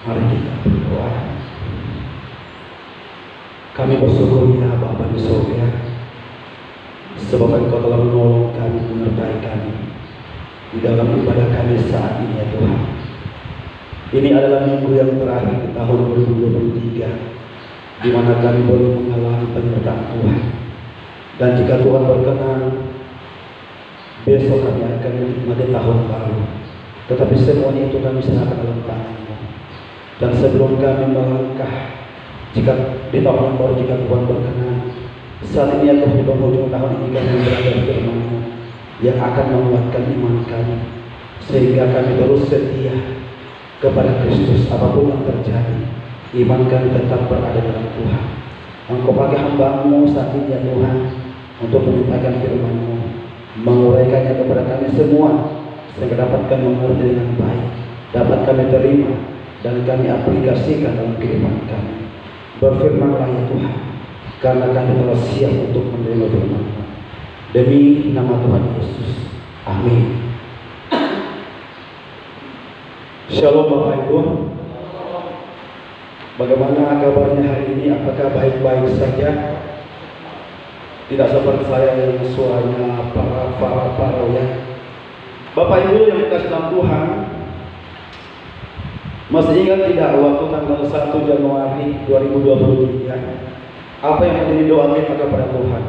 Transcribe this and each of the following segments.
Mari kita berdoa. Kami bersyukur ya Bapa di surga, sebab Engkau telah menolong kami, menyertai kami di dalam ibadah kami saat ini ya Tuhan. Ini adalah minggu yang terakhir di tahun 2023, di mana kami boleh mengalami penyertaan Tuhan. Dan jika Tuhan berkenan, besok kami akan menikmati tahun baru. Tetapi semuanya itu kami serahkan dalam tangan-Mu. Dan sebelum kami melangkah, jika di tahun yang baru, jika Tuhan berkenan, saat ini aku di penghujung tahun ini kami belajar firman-Mu yang akan menguatkan iman kami, sehingga kami terus setia kepada Kristus apapun yang terjadi. Iman kami tetap berada dalam Tuhan. Engkau pakai hamba-Mu saat ini ya Tuhan untuk menyampaikan firman-Mu, menguraikannya kepada kami semua, sehingga dapat kami mengerti dengan baik, dapat kami terima dan kami aplikasikan dalam kehidupan kami. Berfirmanlah ya Tuhan, karena kami telah siap untuk menerima firman-Mu. Demi nama Tuhan Yesus, amin. Shalom Bapak Ibu. Bagaimana kabarnya hari ini? Apakah baik-baik saja? Tidak seperti saya yang suaranya parah ya. Bapak Ibu yang dikasihi dalam Tuhan, masih ingat tidak waktu tanggal 1 Januari 2023 apa yang menjadi doa kita kepada Tuhan?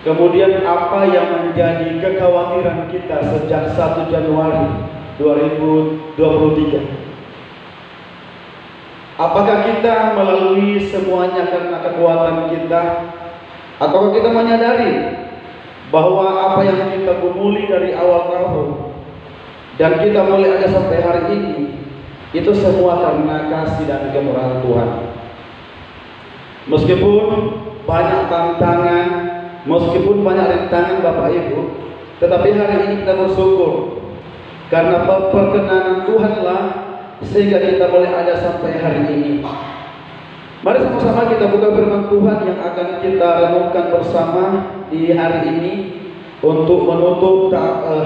Kemudian apa yang menjadi kekhawatiran kita sejak 1 Januari 2023? Apakah kita melalui semuanya karena kekuatan kita, atau kita menyadari bahwa apa yang kita gumuli dari awal tahun dan kita mulai ada sampai hari ini, itu semua karena kasih dan kemurahan Tuhan. Meskipun banyak tantangan, meskipun banyak rintangan Bapak Ibu, tetapi hari ini kita bersyukur karena perkenanan Tuhanlah sehingga kita boleh ada sampai hari ini. Mari sama-sama kita buka firman Tuhan yang akan kita renungkan bersama di hari ini untuk menutup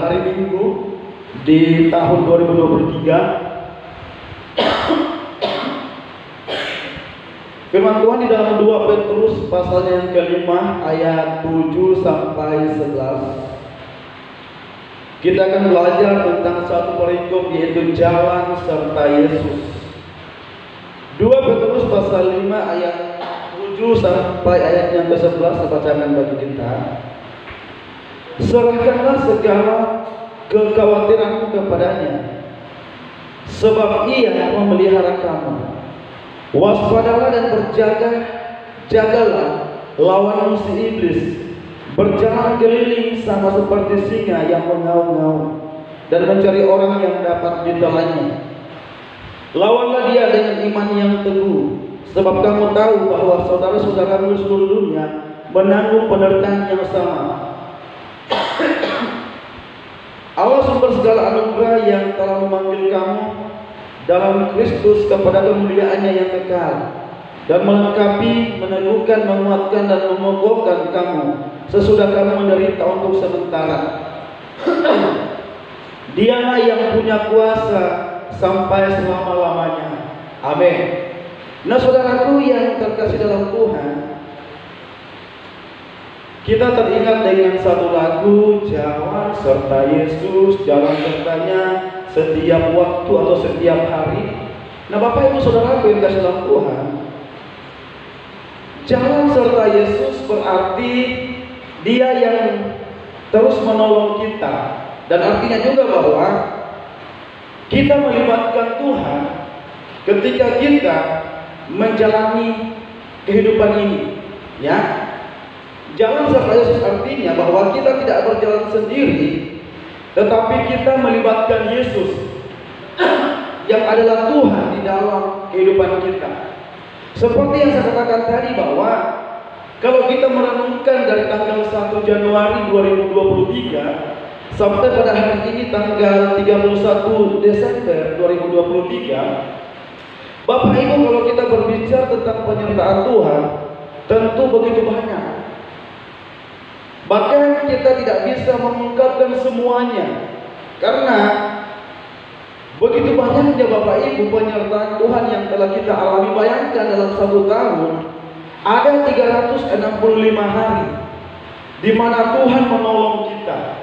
hari Minggu di tahun 2023. Firman Tuhan di dalam 2 Petrus pasalnya yang kelima ayat 7 sampai 11. Kita akan belajar tentang satu perikop, yaitu jalan serta Yesus. 2 Petrus pasal 5 ayat 7 sampai ayat yang ke-11 saya bacakan bagi kita. Serahkanlah segala kekhawatiranmu kepadanya, sebab Ia memelihara kamu. Waspadalah dan jagalah lawan musuh iblis. Berjalan keliling sama seperti singa yang mengaum-ngaum dan mencari orang yang dapat ditelannya. Lawanlah dia dengan iman yang teguh, sebab kamu tahu bahwa saudara-saudaramu di seluruh dunia menanggung penderitaan yang sama. Allah sumber segala anugerah yang telah memanggil kamu dalam Kristus kepada kemuliaannya yang kekal, dan melengkapi, meneguhkan, menguatkan, dan mengokohkan kamu sesudah kamu menderita untuk sementara. Dialah yang punya kuasa sampai selama-lamanya. Amin. Nah saudaraku yang terkasih dalam Tuhan, kita teringat dengan satu lagu, jalan serta Yesus, jalan sertanya setiap waktu atau setiap hari. Nah Bapak Ibu saudaraku yang terkasih dalam Tuhan, jalan serta Yesus berarti Dia yang terus menolong kita, dan artinya juga bahwa kita melibatkan Tuhan ketika kita menjalani kehidupan ini, ya. Jalan serta Yesus artinya bahwa kita tidak berjalan sendiri, tetapi kita melibatkan Yesus yang adalah Tuhan di dalam kehidupan kita. Seperti yang saya katakan tadi bahwa kalau kita merenungkan dari tanggal 1 Januari 2023 sampai pada hari ini tanggal 31 Desember 2023, Bapak Ibu, kalau kita berbicara tentang penyertaan Tuhan, tentu begitu banyak. Bahkan kita tidak bisa mengungkapkan semuanya, karena Begitu banyaknya Bapak Ibu penyertaan Tuhan yang telah kita alami. Bayangkan dalam 1 tahun ada 365 hari di mana Tuhan menolong kita.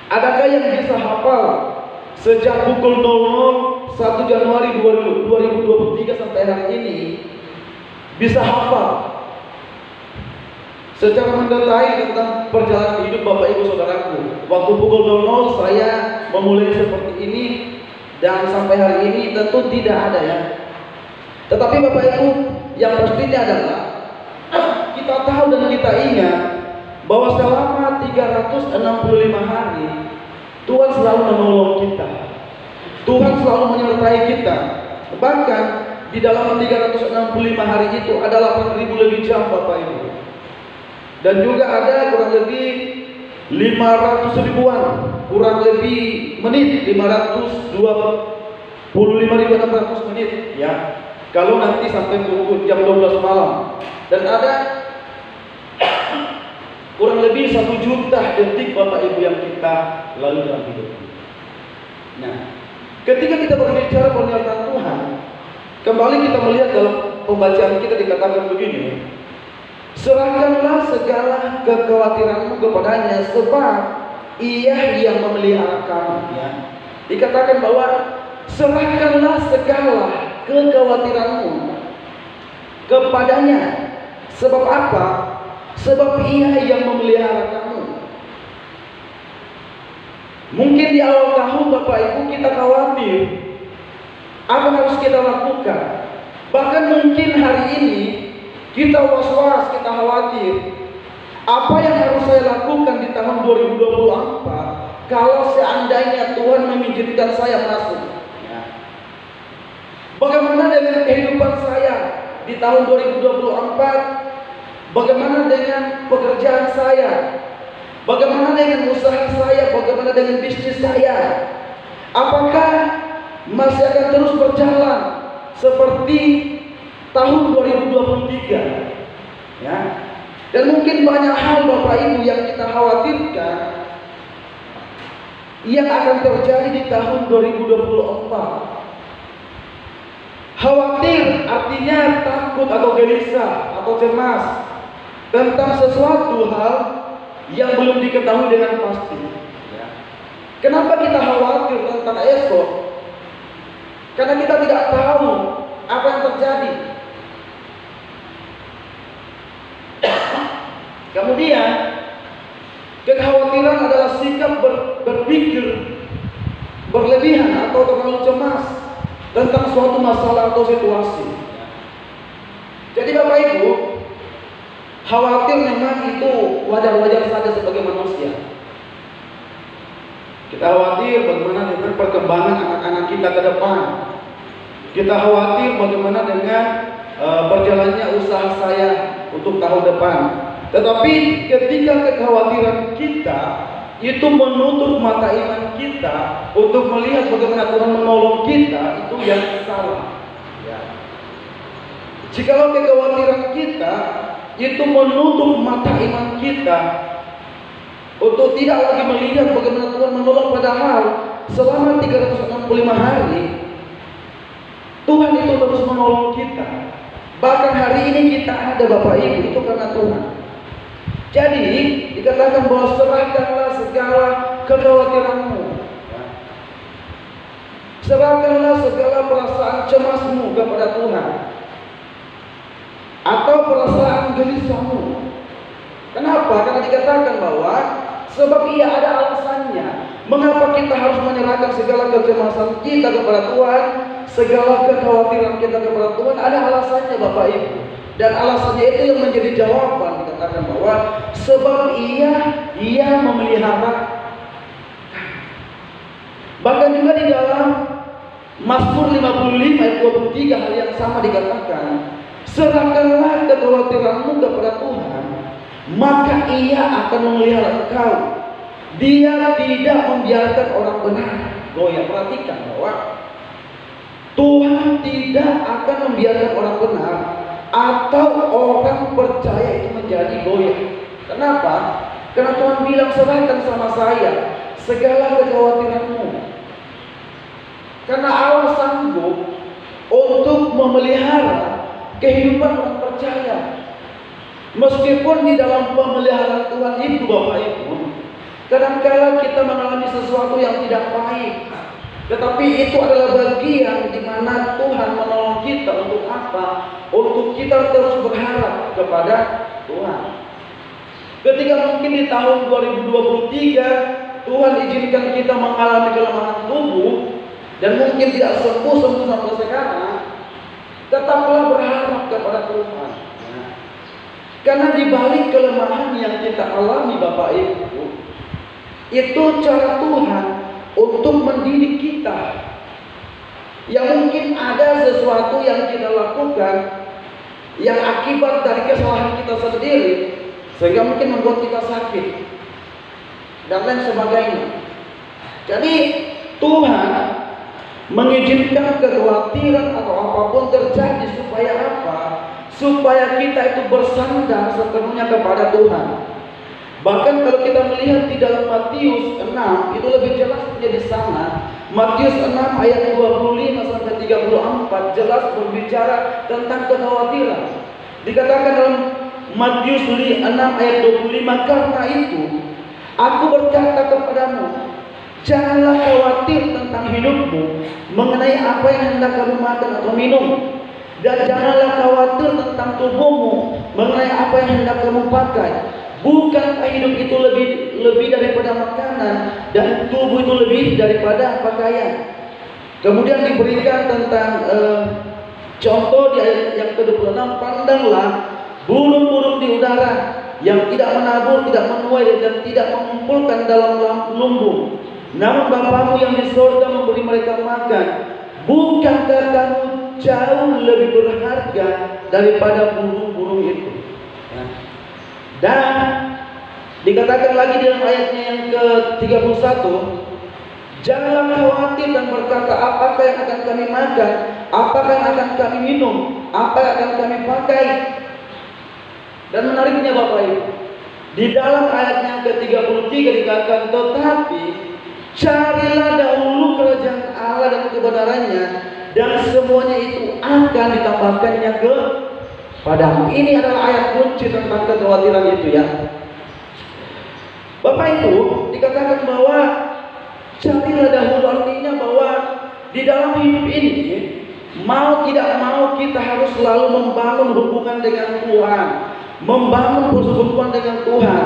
Adakah yang bisa hafal sejak pukul 00 1 Januari 2023 sampai hari ini bisa hafal secara mendetail tentang perjalanan hidup Bapak Ibu Saudaraku? Waktu pukul 00 saya memulai seperti ini dan sampai hari ini tentu tidak ada ya. Tetapi Bapak Ibu, yang pastinya adalah kita tahu dan kita ingat bahwa selama 365 hari Tuhan selalu menolong kita. Tuhan selalu menyertai kita. Bahkan di dalam 365 hari itu ada 8.000 lebih jam Bapak Ibu. Dan juga ada kurang lebih 500 ribuan, kurang lebih menit, 525.600 menit ya. Kalau nanti sampai pukul jam 12 malam. Dan ada kurang lebih 1 juta detik Bapak Ibu yang kita lalui dalam hidup ini. Nah, ketika kita berbicara penyertaan Tuhan, kembali kita melihat dalam pembacaan kita dikatakan begini: serahkanlah segala kekhawatiranmu kepadanya, sebab Ia yang memelihara kamu. Ya. Dikatakan bahwa serahkanlah segala kekhawatiranmu kepadanya. Sebab apa? Sebab Ia yang memelihara kamu. Mungkin di awal tahun Bapak Ibu kita khawatir apa yang harus kita lakukan. Bahkan mungkin hari ini kita was-was, kita khawatir. Apa yang harus saya lakukan di tahun 2024 kalau seandainya Tuhan mengizinkan saya masuk? Ya. Bagaimana dengan kehidupan saya di tahun 2024? Bagaimana dengan pekerjaan saya? Bagaimana dengan usaha saya? Bagaimana dengan bisnis saya? Apakah masih akan terus berjalan seperti tahun 2023? Ya. Dan mungkin banyak hal Bapak Ibu yang kita khawatirkan yang akan terjadi di tahun 2024. Khawatir artinya takut atau gelisah atau cemas tentang sesuatu hal yang belum diketahui dengan pasti. Kenapa kita khawatir tentang esok? Karena kita tidak tahu apa yang terjadi. Kemudian kekhawatiran adalah sikap berpikir berlebihan atau terlalu cemas tentang suatu masalah atau situasi. Jadi Bapak Ibu, khawatir memang itu wajar-wajar saja sebagai manusia. Kita khawatir bagaimana dengan perkembangan anak-anak kita ke depan. Kita khawatir bagaimana dengan berjalannya usaha saya untuk tahun depan. Tetapi ketika kekhawatiran kita itu menutup mata iman kita untuk melihat bagaimana Tuhan menolong kita, itu yang salah. Ya. Jikalau kekhawatiran kita itu menutup mata iman kita untuk tidak lagi melihat bagaimana Tuhan menolong, padahal selama 365 hari Tuhan itu terus menolong kita. Bahkan hari ini kita ada Bapak Ibu itu karena Tuhan. Jadi dikatakan bahwa serahkanlah segala kekhawatiranmu, serahkanlah segala perasaan cemasmu kepada Tuhan, atau perasaan gelisahmu. Kenapa? Karena dikatakan bahwa sebab Ia ada alasannya. Mengapa kita harus menyerahkan segala kecemasan kita kepada Tuhan, segala kekhawatiran kita kepada Tuhan? Ada alasannya Bapak Ibu. Dan alasannya itu yang menjadi jawaban. Dikatakan bahwa sebab Ia memelihara. Bahkan juga di dalam Mazmur 55 ayat 23 hal yang sama dikatakan, serahkanlah kekhawatiranmu kepada Tuhan, maka Ia akan memelihara engkau. Dia tidak membiarkan orang benar goyah. Perhatikan bahwa Tuhan tidak akan membiarkan orang benar atau orang percaya itu menjadi goyah. Kenapa? Karena Tuhan bilang serahkan sama saya segala kekhawatiranmu. Karena Allah sanggup untuk memelihara kehidupan orang percaya. Meskipun di dalam pemeliharaan Tuhan itu, Bapak Ibu, kadang-kala kita mengalami sesuatu yang tidak baik, tetapi itu adalah bagian di mana Tuhan menolong kita untuk apa? Untuk kita terus berharap kepada Tuhan. Ketika mungkin di tahun 2023 Tuhan izinkan kita mengalami kelemahan tubuh dan mungkin tidak sembuh sampai sekarang, tetaplah berharap kepada Tuhan. Karena di balik kelemahan yang kita alami, Bapak Ibu, itu cara Tuhan untuk mendidik kita. Yang mungkin ada sesuatu yang kita lakukan yang akibat dari kesalahan kita sendiri, sehingga mungkin membuat kita sakit dan lain sebagainya. Jadi Tuhan mengizinkan kekhawatiran atau apapun terjadi supaya apa? Supaya kita itu bersandar sepenuhnya kepada Tuhan. Bahkan kalau kita melihat di dalam Matius 6, itu lebih jelas di sana. Matius 6 ayat 25 sampai 34 jelas berbicara tentang kekhawatiran. Dikatakan dalam Matius 6 ayat 25, karena itu aku berkata kepadamu, janganlah khawatir tentang hidupmu, mengenai apa yang hendak kamu makan atau minum, dan janganlah khawatir tentang tubuhmu, mengenai apa yang hendak kamu pakai. Bukankah hidup itu lebih daripada makanan, dan tubuh itu lebih daripada pakaian? Kemudian diberikan tentang contoh di ayat yang ke-26, pandanglah burung-burung di udara yang tidak menabur, tidak menuai, dan tidak mengumpulkan dalam lumbung, namun Bapamu yang di surga memberi mereka makan. Bukankah kamu jauh lebih berharga daripada burung-burung itu? Dan dikatakan lagi dalam ayatnya yang ke-31, janganlah khawatir dan berkata, apakah yang akan kami makan, apakah yang akan kami minum, apa yang akan kami pakai. Dan menariknya Bapak Ibu, di dalam ayat yang ke-33 dikatakan, tetapi carilah dahulu kerajaan Allah dan kebenarannya, dan semuanya itu akan ditambahkannya kepadamu. Ini adalah ayat kunci tentang kekhawatiran itu ya. Bapak Ibu, dikatakan bahwa carilah dahulu, artinya bahwa di dalam hidup ini, mau tidak mau kita harus selalu membangun hubungan dengan Tuhan, membangun persekutuan dengan Tuhan.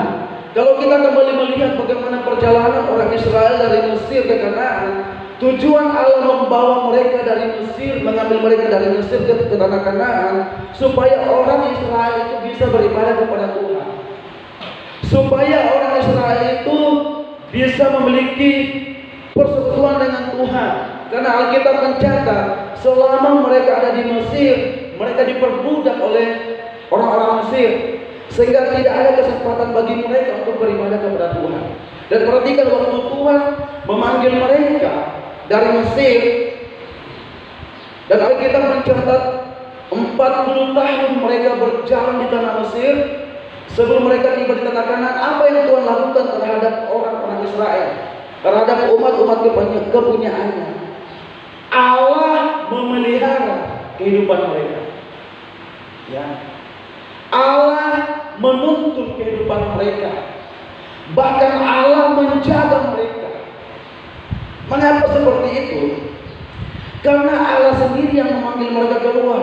Kalau kita kembali melihat bagaimana perjalanan orang Israel dari Mesir ke Kanaan, tujuan Allah membawa mereka dari Mesir, mengambil mereka dari Mesir ke tanah Kanaan, supaya orang Israel itu bisa beribadah kepada Tuhan, supaya orang Israel itu bisa memiliki persekutuan dengan Tuhan. Karena Alkitab mencatat, selama mereka ada di Mesir, mereka diperbudak oleh orang-orang Mesir, sehingga tidak ada kesempatan bagi mereka untuk beribadah kepada Tuhan. Dan perhatikan, waktu Tuhan memanggil mereka dari Mesir, dan Alkitab mencatat 40 tahun mereka berjalan di tanah Mesir sebelum mereka tiba di tanah Kanaan. Apa yang Tuhan lakukan terhadap orang-orang Israel, terhadap umat-umat kepunyaannya? Allah memelihara kehidupan mereka. Ya. Allah menuntun kehidupan mereka. Bahkan Allah menjaga mereka. Mengapa seperti itu? Karena Allah sendiri yang memanggil mereka keluar.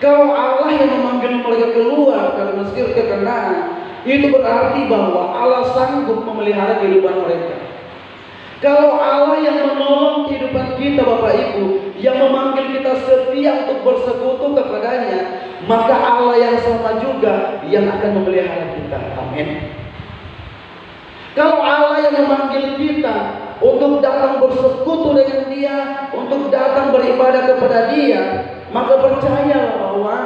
Kalau Allah yang memanggil mereka keluar dari Mesir ke Kanaan, itu berarti bahwa Allah sanggup memelihara kehidupan mereka. Kalau Allah yang menolong kehidupan kita, Bapak Ibu, yang memanggil kita setia untuk bersekutu kepadanya, maka Allah yang sama juga yang akan memelihara kita. Amin. Kalau Allah yang memanggil kita untuk datang bersekutu dengan Dia, untuk datang beribadah kepada Dia, maka percayalah bahwa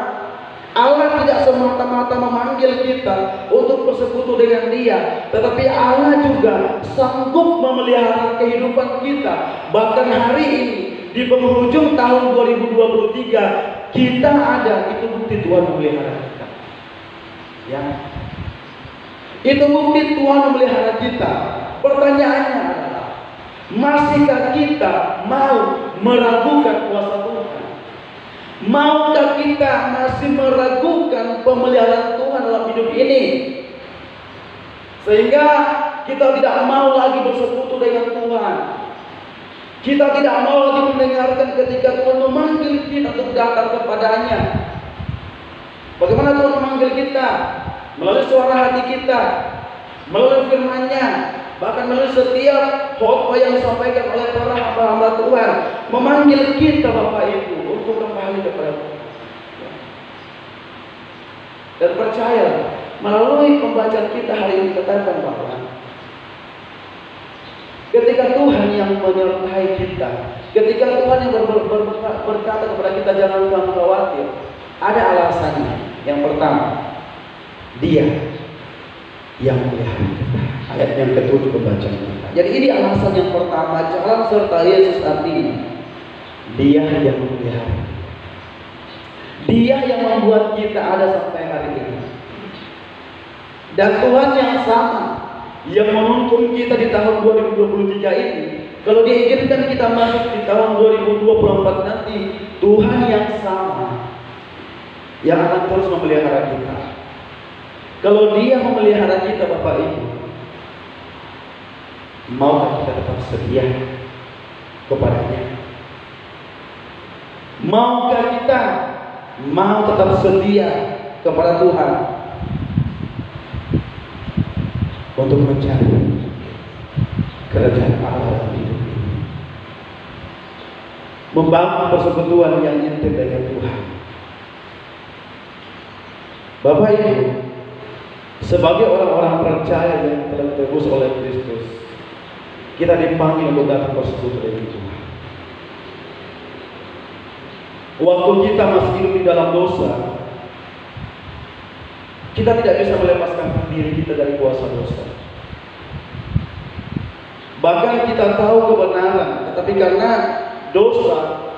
Allah tidak semata-mata memanggil kita untuk bersekutu dengan Dia, tetapi Allah juga sanggup memelihara kehidupan kita. Bahkan hari ini di penghujung tahun 2023 kita ada, itu bukti Tuhan memelihara kita. Ya, itu bukti Tuhan memelihara kita. Pertanyaannya adalah, Masihkah kita mau meragukan kuasa Tuhan? Maukah kita masih meragukan pemeliharaan Tuhan dalam hidup ini? Sehingga kita tidak mau lagi bersekutu dengan Tuhan. Kita tidak mau lagi mendengarkan ketika Tuhan memanggil kita untuk datang kepadanya. Bagaimana Tuhan memanggil kita? Melalui suara hati kita, melalui firman-Nya, bahkan melalui setiap khotbah yang disampaikan oleh para hamba-hamba Tuhan, memanggil kita Bapak Ibu untuk kembali kepada Tuhan. Dan percaya, melalui pembacaan kita hari ini katakan bahwa ketika Tuhan yang menyertai kita, ketika Tuhan yang berkata kepada kita jangan khawatir, ada alasannya. Yang pertama, Dia yang memelihara kita. Ayat yang ketujuh pembacaan kita. Jadi ini alasan yang pertama, jalan serta Yesus artinya Dia yang memelihara. Dia yang membuat kita ada sampai hari ini. Dan Tuhan yang sama yang menuntun kita di tahun 2023 ini, kalau diizinkan kita masuk di tahun 2024 nanti, Tuhan yang sama yang akan terus memelihara kita. Kalau Dia memelihara kita Bapak Ibu, maukah kita tetap setia kepadanya? Maukah kita mau tetap setia kepada Tuhan untuk mencari kerajaan Allah dalam hidup ini, membangun persekutuan yang intim dengan Tuhan? Bapak Ibu, sebagai orang-orang percaya yang telah ditebus oleh Kristus, kita dipanggil untuk datang bersekutu dengan Tuhan. Waktu kita masih hidup di dalam dosa, kita tidak bisa melepaskan diri kita dari kuasa dosa. Bahkan kita tahu kebenaran, tetapi karena dosa,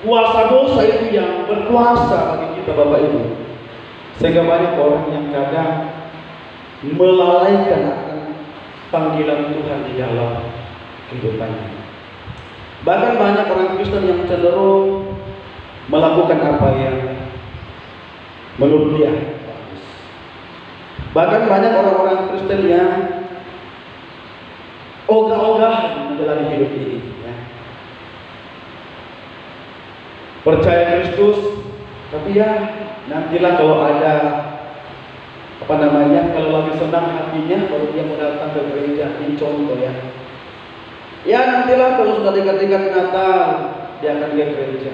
kuasa dosa itu yang berkuasa bagi kita Bapak Ibu, sehingga banyak orang yang kadang melalaikan akan panggilan Tuhan di dalam kehidupannya. Bahkan banyak orang Kristen yang cenderung melakukan apa yang menurut dia bagus. Bahkan banyak orang-orang Kristen yang ogah-ogahan menjalani hidup ini, ya. Percaya Kristus, tapi ya nantilah kalau ada kalau lagi senang hatinya baru dia mau datang ke gereja. Ini contoh ya. Ya nantilah kalau sudah dekat-dekat Natal dia akan ke gereja.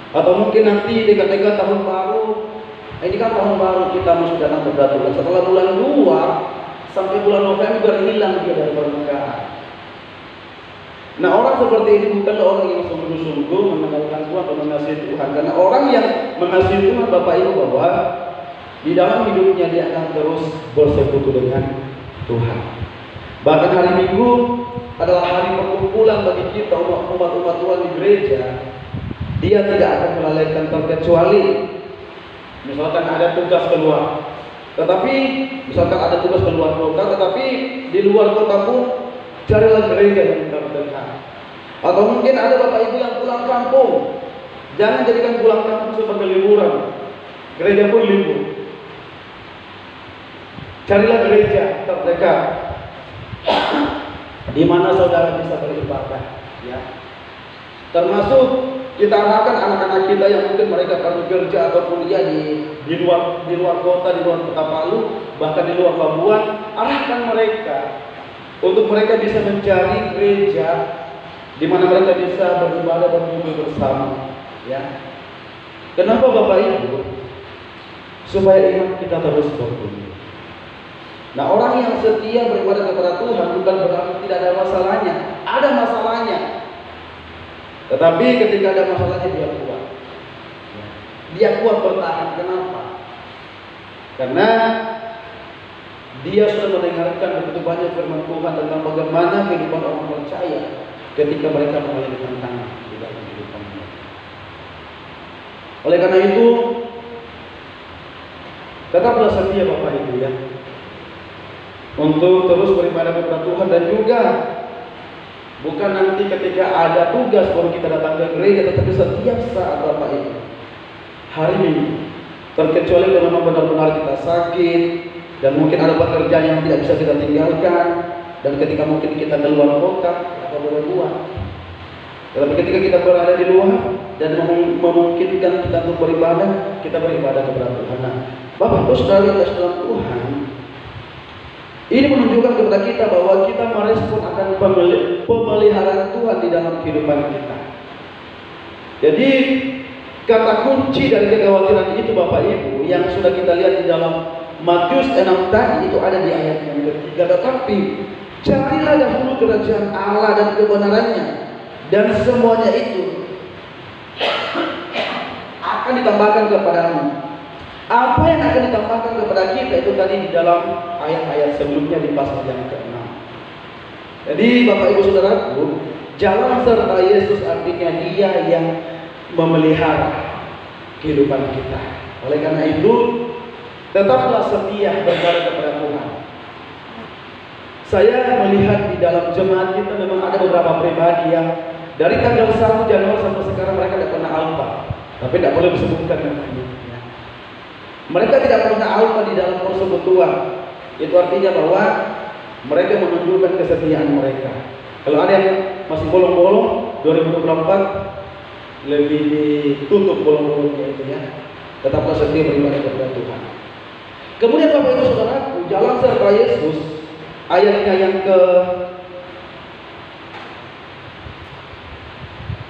Atau mungkin nanti dekat-dekat tahun baru. Ini kan tahun baru kita mesti datang berdaturan. Setelah bulan 2 sampai bulan November hilang dia dari pernikahan. Nah orang seperti ini bukanlah orang yang sungguh-sungguh mengenalkan Tuhan atau mengasihi Tuhan. Karena orang yang mengasihi Tuhan Bapak Ibu bahwa di dalam hidupnya dia akan terus bersekutu dengan Tuhan. Bahkan hari Minggu adalah hari perkumpulan bagi kita umat-umat Tuhan di gereja. Dia tidak akan melalaikan terkecuali misalkan ada tugas keluar, tetapi misalkan ada tugas keluar kota, tetapi di luar kota pun carilah gereja yang terdekat. Atau mungkin ada Bapak Ibu yang pulang kampung, jangan jadikan pulang kampung sebagai liburan. Gereja pun libur. Carilah gereja terdekat di mana saudara bisa beribadah, ya. Termasuk kita arahkan anak-anak kita yang mungkin mereka perlu kerja atau kuliah di luar kota, di luar kota Palu, bahkan di luar Labuan, arahkan mereka untuk mereka bisa mencari gereja di mana mereka bisa beribadah dan berkumpul bersama, ya. Kenapa Bapak Ibu? Supaya iman kita terus bertumbuh. Nah orang yang setia beribadah kepada Tuhan bukan berarti tidak ada masalahnya. Ada masalahnya. Tetapi ketika ada masalahnya dia kuat. Dia kuat bertahan. Kenapa? Karena dia sudah mendengarkan begitu banyak firman Tuhan tentang bagaimana kehidupan orang percaya ketika mereka mengalami tantangan di dalam kehidupan mereka. Oleh karena itu, tetaplah setia Bapak Ibu, ya. untuk terus beribadah kepada Tuhan, dan juga bukan nanti ketika ada tugas baru kita datang ke gereja, tetapi setiap saat Bapak Ibu, hari Minggu, terkecuali kalau memang benar-benar kita sakit dan mungkin ada pekerjaan yang tidak bisa kita tinggalkan, dan ketika mungkin kita keluar kota, apa boleh buat. Tetapi ketika kita berada di luar dan memungkinkan kita untuk beribadah, kita beribadah kepada Tuhan. Nah, Bapak Ibu Saudara dalam Tuhan, ini menunjukkan kepada kita bahwa kita merespon akan pemeliharaan Tuhan di dalam kehidupan kita. Jadi kata kunci dari kekhawatiran itu Bapak Ibu yang sudah kita lihat di dalam Matius 6 tadi itu ada di ayat yang ketiga. Tetapi carilah dahulu kerajaan Allah dan kebenarannya, dan semuanya itu akan ditambahkan kepadamu. Apa yang akan ditambahkan kepada kita itu tadi di dalam ayat-ayat sebelumnya di pasal yang ke-6. Jadi Bapak Ibu Saudaraku, jalan serta Yesus artinya Dia yang memelihara kehidupan kita. Oleh karena itu, tetaplah setia beribadah kepada Tuhan. Saya melihat di dalam jemaat kita memang ada beberapa pribadi yang dari tanggal 1 Januari sampai sekarang mereka tidak pernah alpa, tapi tidak boleh disebutkan namanya. Mereka tidak pernah alpa di dalam persekutuan. Itu artinya bahwa mereka menunjukkan kesetiaan mereka. Kalau ada yang masih bolong-bolong, 2024 lebih ditutup bolong-bolongnya itu ya. Tetaplah setia beribadah kepada Tuhan. Kemudian Bapak Ibu Saudaraku, jalan serta Yesus ayatnya yang ke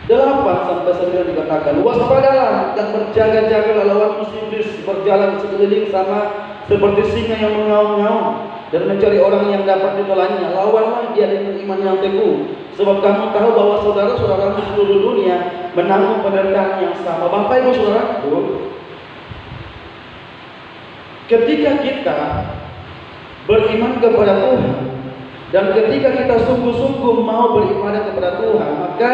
8 sampai 9 dikatakan, waspadalah dan berjaga-jagalah lawan musuh iblis berjalan sekeliling sama seperti singa yang mengaum-ngaum dan mencari orang yang dapat ditelannya. Lawanlah dia dengan iman yang teguh, sebab kamu tahu bahwa saudara-saudaramu di seluruh dunia menanggung penderitaan yang sama. Bapak Ibu Saudaraku, ketika kita beriman kepada Tuhan dan ketika kita sungguh-sungguh mau beribadah kepada Tuhan, maka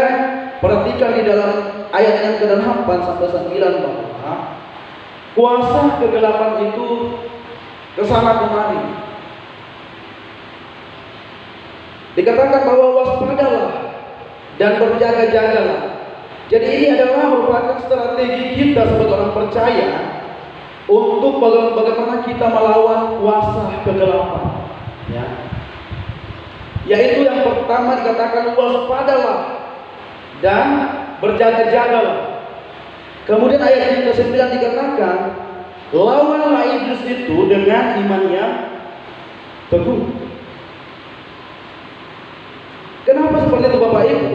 perhatikan di dalam ayat yang ke-8 sampai 9 bahwa kuasa kegelapan itu kesana kemari. Dikatakan bahwa waspadalah dan berjaga-jagalah. Jadi ini adalah merupakan strategi kita sebagai orang percaya untuk bagaimana kita melawan kuasa kegelapan. Ya. Yaitu yang pertama dikatakan waspadalah dan berjaga-jagalah. Kemudian ayat yang ke-9 dikatakan, lawanlah iblis itu dengan iman yang teguh. Kenapa seperti itu Bapak Ibu?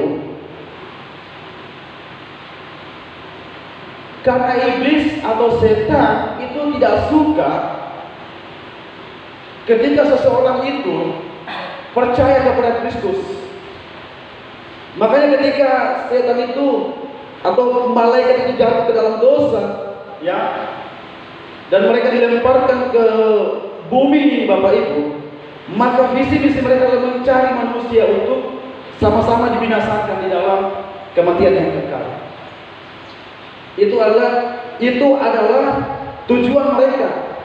Karena iblis atau setan itu tidak suka ketika seseorang itu percaya kepada Kristus. Makanya ketika setan itu atau malaikat itu jatuh ke dalam dosa, ya, dan mereka dilemparkan ke bumi ini Bapak Ibu, maka visi-visi mereka adalah mencari manusia untuk sama-sama dibinasakan di dalam kematian yang kekal. Itu adalah tujuan mereka.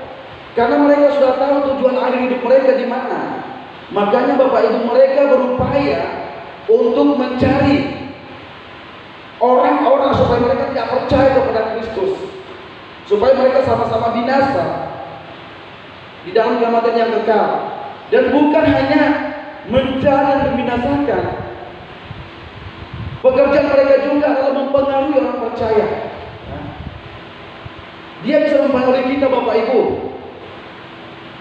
Karena mereka sudah tahu tujuan akhir hidup mereka di mana. Makanya Bapak Ibu mereka berupaya untuk mencari orang-orang supaya mereka tidak percaya kepada Kristus, supaya mereka sama-sama binasa di dalam kematian yang kekal. Dan bukan hanya mencari dan membinasakan, pekerjaan mereka juga adalah mempengaruhi orang percaya. Dia bisa mempengaruhi kita Bapak Ibu,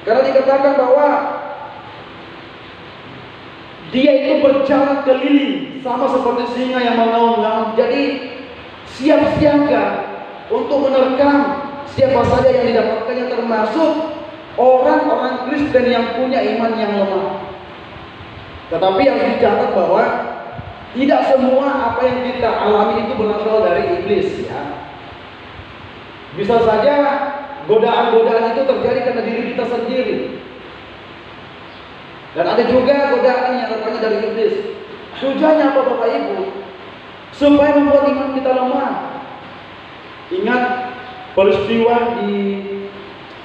karena dikatakan bahwa dia itu berjalan keliling sama seperti singa yang mengaum-ngaum. Jadi siap siaga untuk menerkam siapa saja yang didapatkannya, termasuk orang-orang Kristen yang punya iman yang lemah. Tetapi yang dicatat bahwa tidak semua apa yang kita alami itu berasal dari iblis, ya. Bisa saja godaan-godaan itu terjadi karena diri kita sendiri. Dan ada juga godaan yang datangnya dari iblis. Tujuannya apa Bapak Ibu? Supaya membuat iman kita lemah. Ingat peristiwa di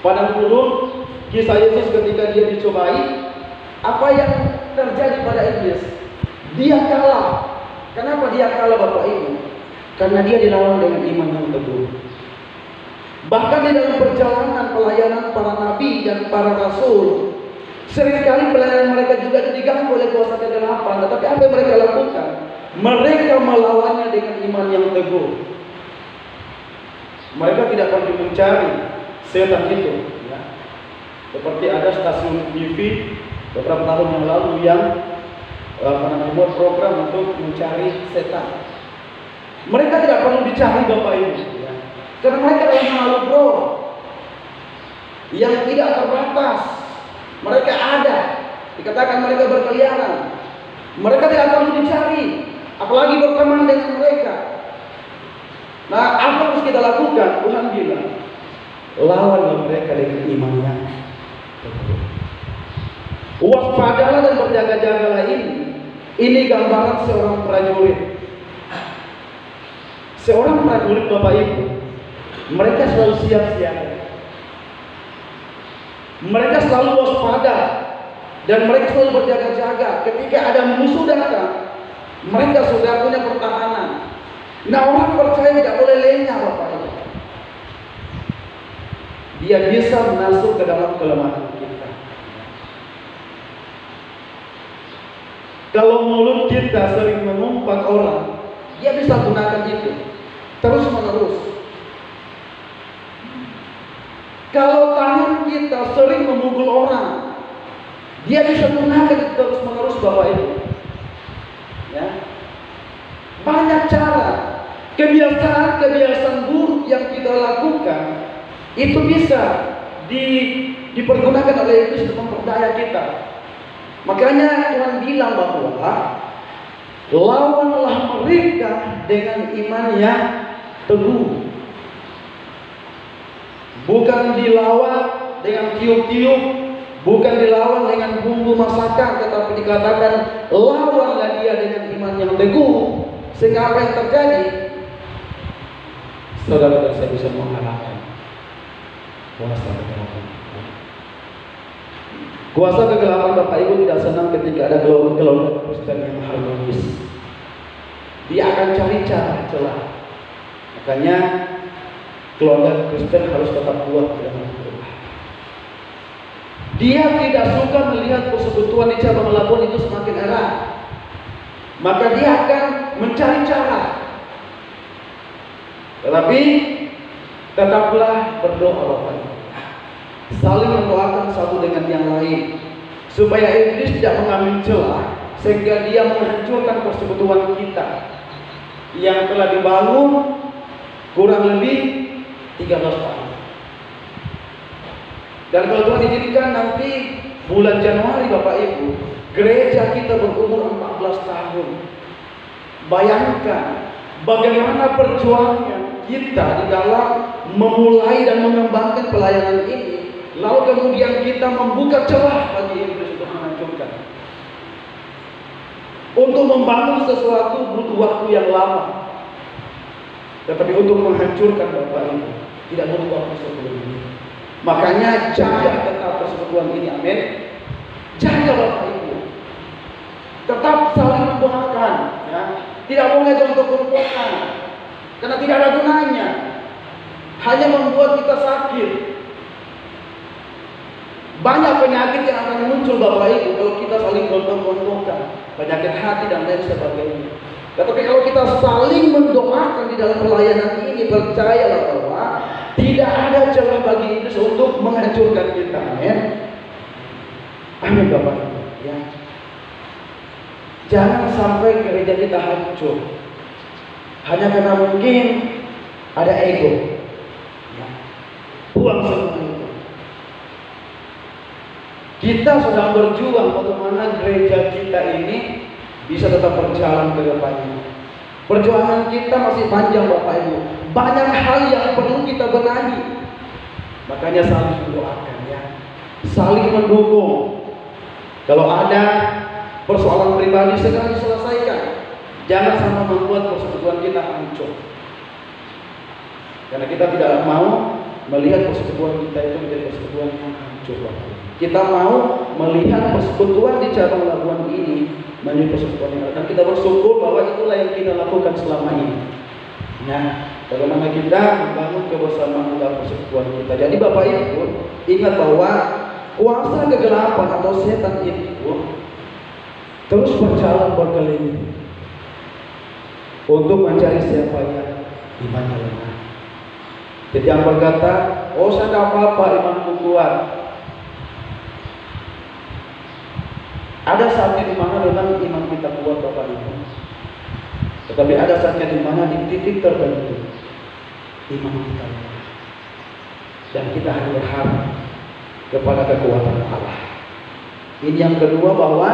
padang gurun, kisah Yesus ketika dia dicobai, apa yang terjadi pada iblis? Dia kalah. Kenapa dia kalah Bapak Ibu? Karena dia dilawan dengan iman yang teguh. Bahkan di dalam perjalanan pelayanan para nabi dan para rasul, seringkali pelayanan mereka juga diganggu oleh kuasa kegelapan. Tetapi apa yang mereka lakukan? Mereka melawannya dengan iman yang teguh. Mereka tidak perlu mencari setan itu, ya. Seperti ada stasiun TV beberapa tahun yang lalu yang membuat program untuk mencari setan. Mereka tidak perlu dicari Bapak Ibu, ya. Karena mereka adalah makhluk roh yang tidak terbatas. Mereka ada, dikatakan mereka berkeliaran. Mereka tidak perlu dicari, apalagi berteman dengan mereka. Nah, apa harus kita lakukan? Tuhan bilang, lawanlah mereka dengan imannya. Waspadalah dan berjaga-jagalah ini. Ini gambaran seorang prajurit. Seorang prajurit Bapak Ibu, mereka selalu siap-siaga. Mereka selalu waspada dan mereka selalu berjaga-jaga. Ketika ada musuh datang, mereka sudah punya pertahanan. Nah, orang percaya tidak boleh lengah Bapak Ibu. Dia bisa masuk ke dalam kelemahan kita. Kalau mulut kita sering mengumpat orang, dia bisa gunakan itu terus menerus. Kalau tangan kita sering memukul orang, dia bisa gunakan itu terus menerus Bapak Ibu. Ya. Banyak cara. Kebiasaan buruk yang kita lakukan itu bisa dipergunakan oleh iblis untuk memperdaya kita. Makanya Tuhan bilang bahwa lawanlah mereka dengan iman yang teguh. Bukan dilawan dengan tiup-tiup, bukan dilawan dengan bumbu masakan, tetapi dikatakan lawanlah dia dengan iman yang teguh. Sehingga apa yang terjadi? Saudara dan saya bisa mengalahkan kuasa kegelapan. Kuasa kegelapan Bapak Ibu tidak senang ketika ada kelompok Kristen yang harmonis. Dia akan cari cara celah. Makanya keluarga Kristen harus tetap kuat dalam doa. Dia tidak suka melihat persekutuan di cabang Labuan itu semakin erat. Maka dia akan mencari cara. Tetapi tetaplah berdoa Bapak Ibu. Saling mendoakan satu dengan yang lain, supaya iblis tidak mengambil celah sehingga dia menghancurkan persekutuan kita yang telah dibangun kurang lebih 13 tahun. Dan kalau Tuhan izinkan nanti bulan Januari Bapak Ibu, gereja kita berumur 14 tahun. Bayangkan bagaimana perjuangan kita di dalam memulai dan mengembangkan pelayanan ini. Lalu kemudian kita membuka celah bagi iblis untuk menghancurkan. Untuk membangun sesuatu butuh waktu yang lama. Tetapi untuk menghancurkan Bapak Ibu tidak butuh waktu sebelum ini. Makanya jaga tetap persekutuan ini, amin. Jaga Bapak Ibu. Tetap saling mendoakan, ya. Tidak boleh gontok-gontokan, karena tidak ada gunanya. Hanya membuat kita sakit. Banyak penyakit yang akan muncul Bapak Ibu kalau kita saling gontok-gontokan, penyakit hati dan lain sebagainya. Tetapi kalau kita saling mendoakan di dalam pelayanan ini, percayalah bahwa tidak ada celah bagi iblis untuk menghancurkan kita. Amin. Amin Bapak Ibu. Ya. Jangan sampai gereja kita hancur hanya karena mungkin ada ego. Ya. Buang semua itu. Kita sedang berjuang bagaimana gereja kita ini bisa tetap berjalan ke depannya. Perjuangan kita masih panjang Bapak Ibu. Banyak hal yang perlu kita benahi. Makanya saling mendoakan, ya. Saling mendukung. Kalau ada persoalan pribadi segera diselesaikan. Jangan sampai membuat persekutuan kita hancur. Karena kita tidak mau melihat persekutuan kita itu menjadi persekutuan yang hancur Bapak Ibu. Kita mau melihat persekutuan di cabang Labuan ini menjadi persekutuan yang dan kita bersyukur bahwa itulah yang kita lakukan selama ini. Nah, bagaimana kita membangun kebersamaan dalam persekutuan kita. Jadi Bapak Ibu, ingat bahwa kuasa kegelapan atau setan itu terus berjalan berkeliling untuk mencari siapa yang imannya lemah. Jadi yang berkata, oh saya tidak apa-apa, imanku kuat. Ada saatnya di mana memang iman kita kuat Bapak Ibu. Tetapi ada saatnya di mana di titik tertentu iman kita lemah. Dan kita hanya berharap kepada kekuatan Allah. Ini yang kedua, bahwa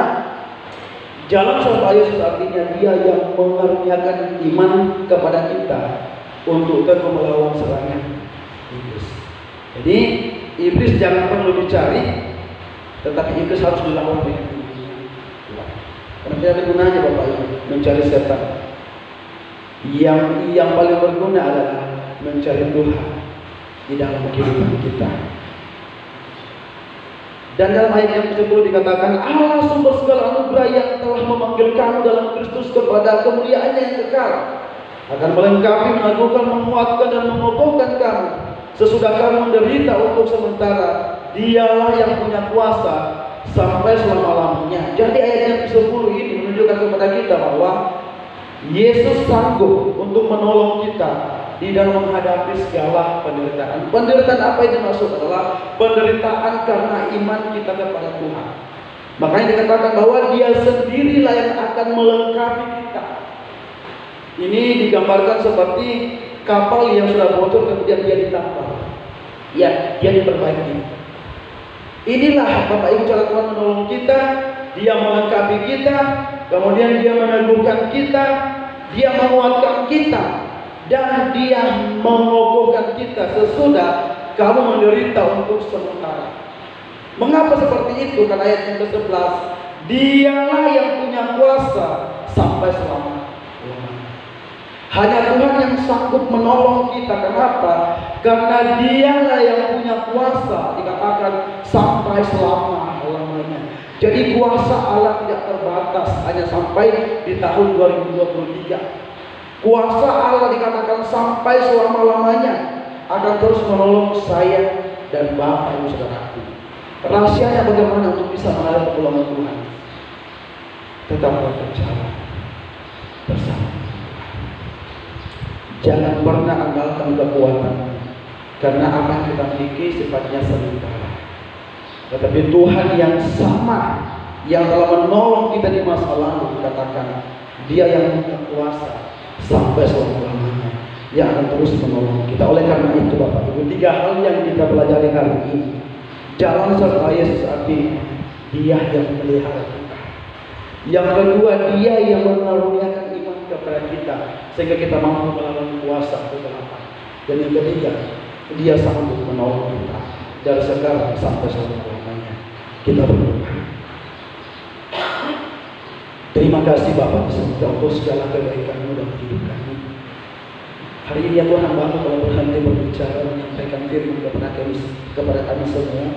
jalan serta Yesus artinya Dia yang mengaruniakan iman kepada kita untuk teguh melawan serangan iblis. Jadi iblis jangan perlu dicari, tetapi iblis harus dilawan dengan iman. Karena tidak ada gunanya Bapak Ibu mencari setan. Yang paling berguna adalah mencari Tuhan di dalam kehidupan kita. Dan dalam ayat yang ke-10 dikatakan, Allah sumber segala anugerah yang telah memanggil kamu dalam Kristus kepada kemuliaannya yang kekal, akan melengkapi, meneguhkan, menguatkan dan mengokohkan kamu sesudah kamu menderita untuk sementara. Dialah yang punya kuasa sampai selama-lamanya. Jadi ayat yang ke-10 ini menunjukkan kepada kita bahwa Yesus sanggup untuk menolong kita di dalam menghadapi segala penderitaan. Penderitaan apa itu maksud? Adalah penderitaan karena iman kita kepada Tuhan. Makanya dikatakan bahwa Dia sendirilah yang akan melengkapi kita. Ini digambarkan seperti kapal yang sudah bocor kemudian dia ditambal. Ya, dia diperbaiki. Inilah Bapak Ibu cara Tuhan menolong kita. Dia melengkapi kita, kemudian Dia meneguhkan kita, Dia menguatkan kita, dan Dia mengokohkan kita sesudah kamu menderita untuk sementara. Mengapa seperti itu? Karena ayat yang ke-11, Dialah yang punya kuasa sampai selama-lamanya. Hanya Tuhan yang sanggup menolong kita. Kenapa? Karena Dialah yang punya kuasa, dikatakan sampai selama-lamanya. Jadi kuasa Allah tidak terbatas hanya sampai di tahun 2023. Kuasa Allah dikatakan sampai selama-lamanya, akan terus menolong saya dan Bapak Ibu Saudaraku. Rahasianya bagaimana untuk bisa mengalami pertolongan Tuhan? Tetap berbicara bersama. Jangan pernah andalkan kekuatan, karena apa yang kita miliki sifatnya sementara. Tetapi Tuhan yang sama, yang telah menolong kita di masa lalu, dikatakan Dia yang punya kuasa sampai selama-lamanya, yang akan terus menolong kita. Oleh karena itu Bapak Ibu, 3 hal yang kita pelajari hari ini. Jalan serta Yesus artinya Dia yang melihara kita. Yang kedua, Dia yang mengaruniakan iman kepada kita sehingga kita mampu melawan kuasa kegelapan. Dan yang ketiga, Dia sanggup menolong kita dari sekarang sampai selama-lamanya. Kita berdoa. Terima kasih Bapak di surga untuk segala kebaikan-Mu dalam hidup kami. Hari ini ya Tuhan, hamba kalau berhenti berbicara menyampaikan firman kepada kami semua.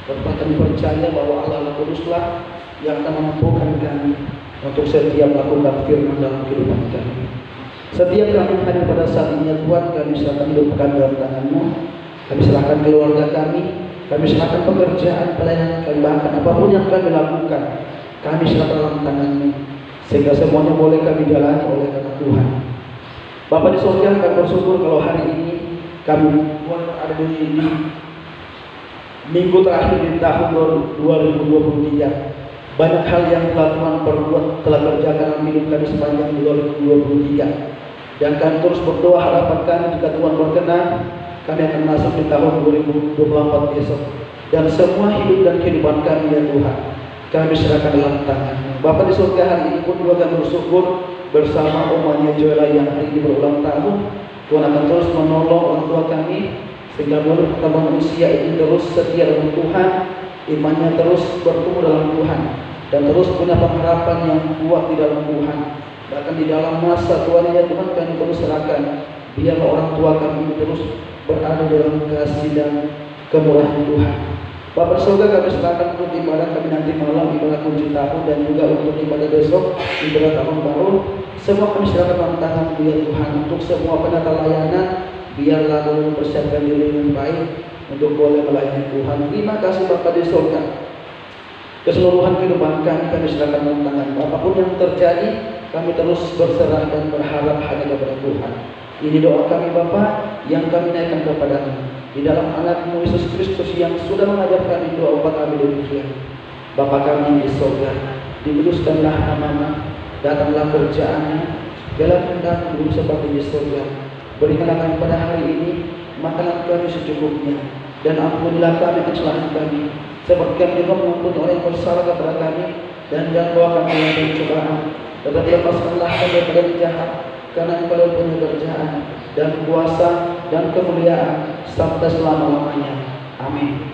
Bapak, kami percaya bahwa Allah Kuduslah yang akan memampukan kami untuk setiap melakukan firman dalam kehidupan kami. Setiap kami hadir pada saat ini ya Tuhan, kami serahkan hidup kami dalam tangan-Mu. Kami serahkan keluarga kami serahkan pekerjaan, pelayanan kami, bahkan apapun yang kami lakukan, kami serahkan dalam tangan-Mu, sehingga semuanya boleh kami jalani oleh karena Tuhan. Bapak di surga, kami bersyukur kalau hari ini kami boleh ada di minggu terakhir di tahun 2023. Banyak hal yang telah Tuhan perbuat, telah kerjakan dalam hidup kami sepanjang 2023. Dan kami terus berdoa, harapan kami jika Tuhan berkenan, kami akan masuk di tahun 2024 besok. Dan semua hidup dan kehidupan kami ya Tuhan, kami serahkan dalam tangan-Mu. Bapak di surga, hari ini pun juga kami bersyukur bersama Omanya Joela yang hari ini berulang tahun. Tuhan akan terus menolong orang tua kami, sehingga melalui pertemuan usia ini terus setia dengan Tuhan, imannya terus bertumbuh dalam Tuhan, dan terus punya pengharapan yang kuat di dalam Tuhan. Bahkan di dalam masa Tuhan ya Tuhan, kami terus serahkan, biarlah orang tua kami terus berada dalam kasih dan kemurahan Tuhan. Bapak surga, kami serahkan untuk ibadah kami nanti malam, ibadah kunci tahun, dan juga untuk ibadah besok, ibadah tahun baru. Semua kami serahkan dalam tangan biar Tuhan. Untuk semua penata layanan, biarlah kami persiapkan diri dengan baik untuk boleh melayani Tuhan. Terima kasih Bapak di surga. Keseluruhan kehidupan kami serahkan dalam tangan. Apapun yang terjadi, kami terus berserah dan berharap hanya kepada Tuhan. Ini doa kami Bapa yang kami naikkan kepada-Mu di dalam anak-Mu Yesus Kristus yang sudah mengajar kami doa upat kami demikian. Bapa kami di surga, dikuduskanlah nama-Mu, datanglah kerjaan-Mu, jalan kehendak-Mu seperti di surga. Berikanlah kami pada hari ini makanan kami secukupnya, dan ampunilah kami kesalahan kami, seperti kami juga mengampuni orang yang bersalah kepada kami, dan jangan bawa kami dalam pencobaan, tetapi lepaskanlah kami daripada yang jahat, karena Engkau punya kerjaan dan kuasa dan kemuliaan sampai selama-lamanya. Amin.